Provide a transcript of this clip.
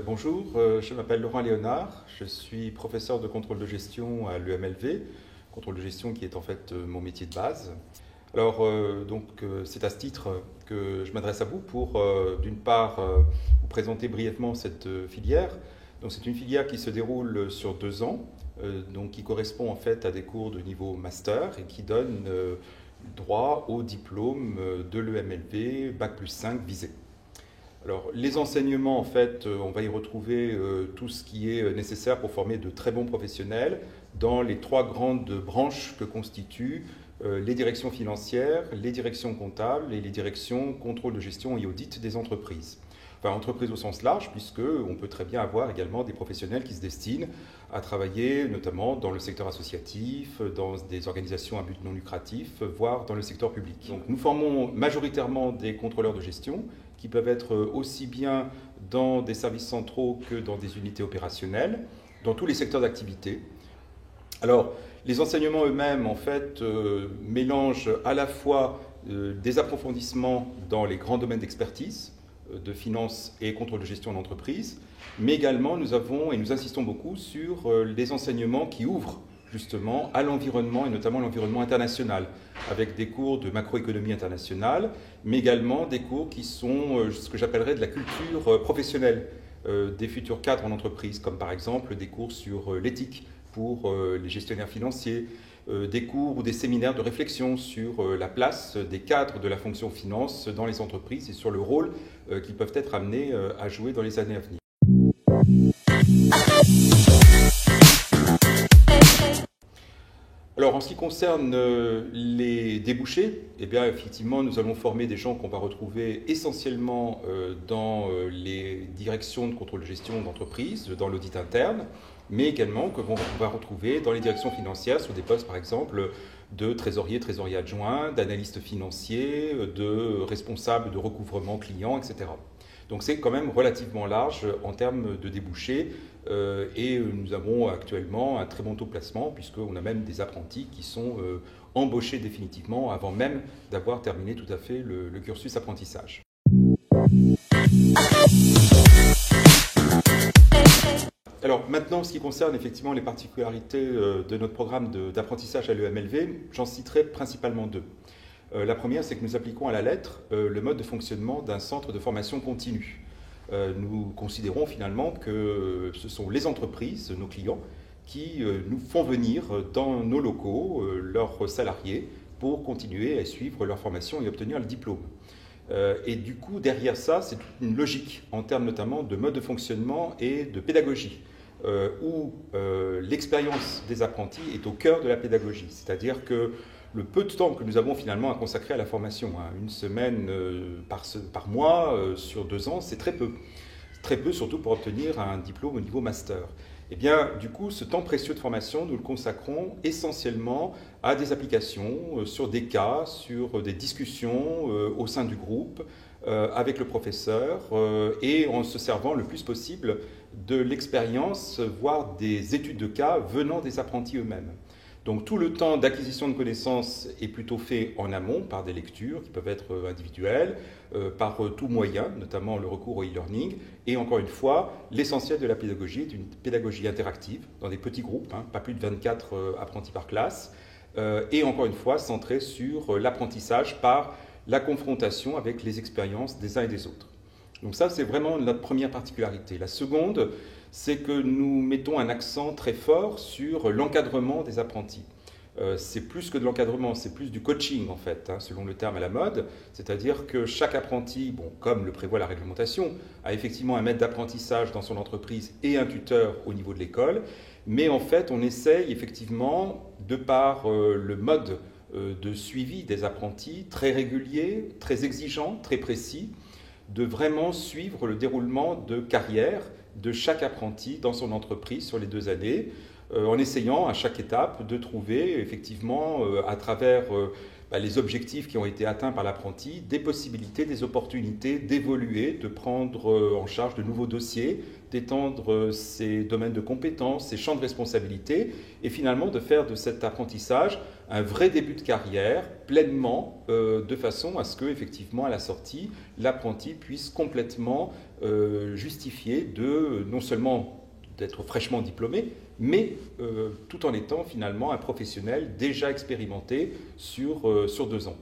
Bonjour, je m'appelle Laurent Léonard, je suis professeur de contrôle de gestion à l'EMLV, contrôle de gestion qui est en fait mon métier de base. Alors, c'est à ce titre que je m'adresse à vous pour, d'une part, vous présenter brièvement cette filière. Donc, c'est une filière qui se déroule sur 2 ans, donc qui correspond en fait à des cours de niveau master et qui donne droit au diplôme de l'EMLV Bac+5 visé. Alors, les enseignements, en fait, on va y retrouver tout ce qui est nécessaire pour former de très bons professionnels dans les 3 grandes branches que constituent les directions financières, les directions comptables et les directions contrôle de gestion et audit des entreprises. Enfin, entreprises au sens large, puisqu'on peut très bien avoir également des professionnels qui se destinent à travailler notamment dans le secteur associatif, dans des organisations à but non lucratif, voire dans le secteur public. Donc, nous formons majoritairement des contrôleurs de gestion qui peuvent être aussi bien dans des services centraux que dans des unités opérationnelles, dans tous les secteurs d'activité. Alors, les enseignements eux-mêmes, en fait, mélangent à la fois des approfondissements dans les grands domaines d'expertise, de finance et contrôle de gestion d'entreprise, mais également nous avons et nous insistons beaucoup sur les enseignements qui ouvrent justement à l'environnement et notamment l'environnement international, avec des cours de macroéconomie internationale, mais également des cours qui sont ce que j'appellerais de la culture professionnelle des futurs cadres en entreprise, comme par exemple des cours sur l'éthique pour les gestionnaires financiers, des cours ou des séminaires de réflexion sur la place des cadres de la fonction finance dans les entreprises et sur le rôle qu'ils peuvent être amenés à jouer dans les années à venir. Alors, en ce qui concerne les débouchés, eh bien, effectivement, nous allons former des gens qu'on va retrouver essentiellement dans les directions de contrôle de gestion d'entreprise, dans l'audit interne, mais également que l'on va retrouver dans les directions financières sur des postes, par exemple, de trésorier, trésorier adjoint, d'analyste financier, de responsable de recouvrement client, etc. Donc c'est quand même relativement large en termes de débouchés et nous avons actuellement un très bon taux de placement puisqu'on a même des apprentis qui sont embauchés définitivement avant même d'avoir terminé tout à fait le cursus apprentissage. Alors maintenant, en ce qui concerne effectivement les particularités de notre programme d'apprentissage à l'EMLV, j'en citerai principalement 2. La première, c'est que nous appliquons à la lettre le mode de fonctionnement d'un centre de formation continue. Nous considérons finalement que ce sont les entreprises, nos clients, qui nous font venir dans nos locaux leurs salariés pour continuer à suivre leur formation et obtenir le diplôme. Et du coup, derrière ça, c'est une logique en termes notamment de mode de fonctionnement et de pédagogie, où l'expérience des apprentis est au cœur de la pédagogie. C'est-à-dire que le peu de temps que nous avons finalement à consacrer à la formation, une semaine par mois sur 2 ans, c'est très peu. Très peu, surtout pour obtenir un diplôme au niveau master. Eh bien, du coup, ce temps précieux de formation, nous le consacrons essentiellement à des applications sur des cas, sur des discussions au sein du groupe, avec le professeur, et en se servant le plus possible de l'expérience, voire des études de cas venant des apprentis eux-mêmes. Donc tout le temps d'acquisition de connaissances est plutôt fait en amont par des lectures qui peuvent être individuelles, par tout moyen, notamment le recours au e-learning. Et encore une fois, l'essentiel de la pédagogie est une pédagogie interactive dans des petits groupes, pas plus de 24 apprentis par classe, et encore une fois centrée sur l'apprentissage par la confrontation avec les expériences des uns et des autres. Donc ça, c'est vraiment notre première particularité. La seconde, c'est que nous mettons un accent très fort sur l'encadrement des apprentis. C'est plus que de l'encadrement, c'est plus du coaching en fait, selon le terme à la mode. C'est-à-dire que chaque apprenti, comme le prévoit la réglementation, a effectivement un maître d'apprentissage dans son entreprise et un tuteur au niveau de l'école. Mais en fait, on essaye effectivement, de par le mode de suivi des apprentis, très régulier, très exigeant, très précis, de vraiment suivre le déroulement de carrière de chaque apprenti dans son entreprise sur les 2 années, en essayant à chaque étape de trouver effectivement à travers les objectifs qui ont été atteints par l'apprenti, des possibilités, des opportunités d'évoluer, de prendre en charge de nouveaux dossiers, d'étendre ses domaines de compétences, ses champs de responsabilité, et finalement de faire de cet apprentissage un vrai début de carrière, pleinement, de façon à ce que, effectivement, à la sortie, l'apprenti puisse complètement justifier de non seulement d'être fraîchement diplômé, mais tout en étant finalement un professionnel déjà expérimenté sur 2 ans.